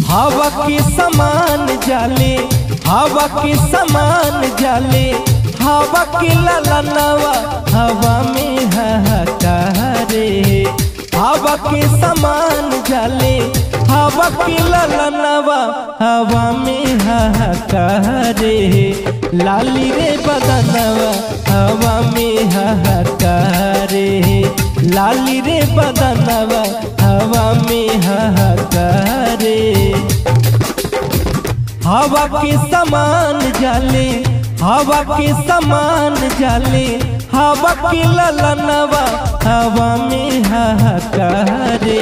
हवा के समान जाले, हवा के समान जाले, हवा के ललनवा हवा में हाहाकारे। हवा के समान जाले, हवा के ललनवा हवा में हाहाकारे। लाली रे बदनवा हवा में हाहाकारे। लाली रे बदनवा हवा में हाहाकारे। हवा के समान जाले, हवा के समान जाले, हवा के ललनवा हवा में हाहाकारे।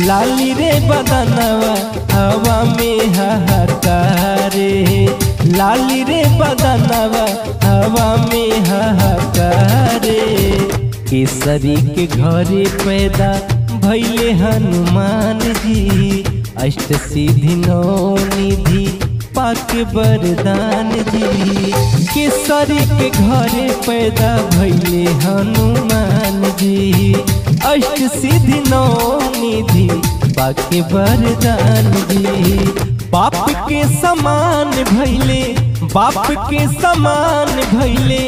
लाली रे बदनवा हवा में हाहाकारे। लाली रे बदनवा हवा में हाहाकारे। केसरी के घरे पैदा भैले हनुमान जी, अष्ट सिद्धि नौ निधि पाके वरदान जी। केसरी के घरे पैदा भैले हनुमान जी, अष्ट सिद्धि नौ निधि पाके वरदान जी। बाप के समान भैले, बाप के समान भैले,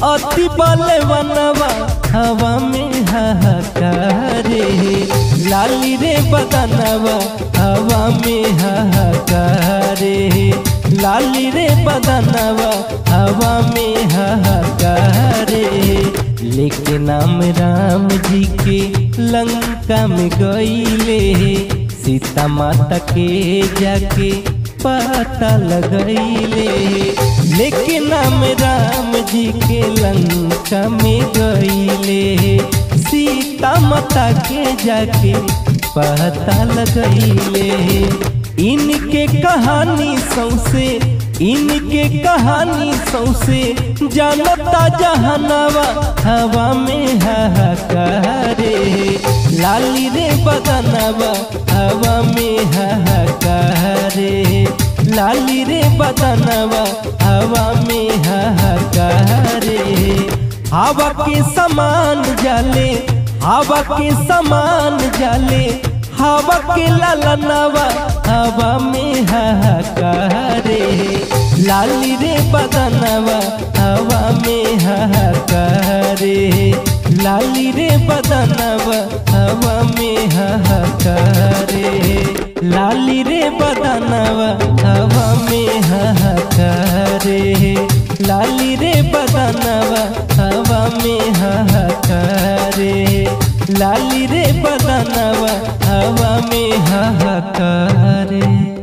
अति बलवनवा हवा में हाहाकारे। लाली रे बदनवा हवा में हाहाकारे। लाली रे बदनवा हवा में हाहाकारे। लेके नाम राम जी के लंका में गईले, सीता माता के जाके पता लगैले। लेके नाम राम जी के लंका में गईले, सीता माता के जाके पता लगैले। इनके कहानी सौसे, इनके कहानी सौसे जानता जहनवा हवा में हाहाकारे। लाली रे बदनवा हवा में हाहाकारे। लाली रे बदनवा हवा में हाहाकारे। हवा के समान जाले, हवा के समान जाले, हवा के ललनवा हवा में हाहाकारे। लाली रे बदनवा हवा में हाहाकारे। लाली रे बदनवा हवा में हाहाकारे। लाली रे बदनवा हवा में हाहाकारे। लाली रे बदनवा हवा में हाहाकारे। लाली रे बदनवा हवा में हाहाकारे।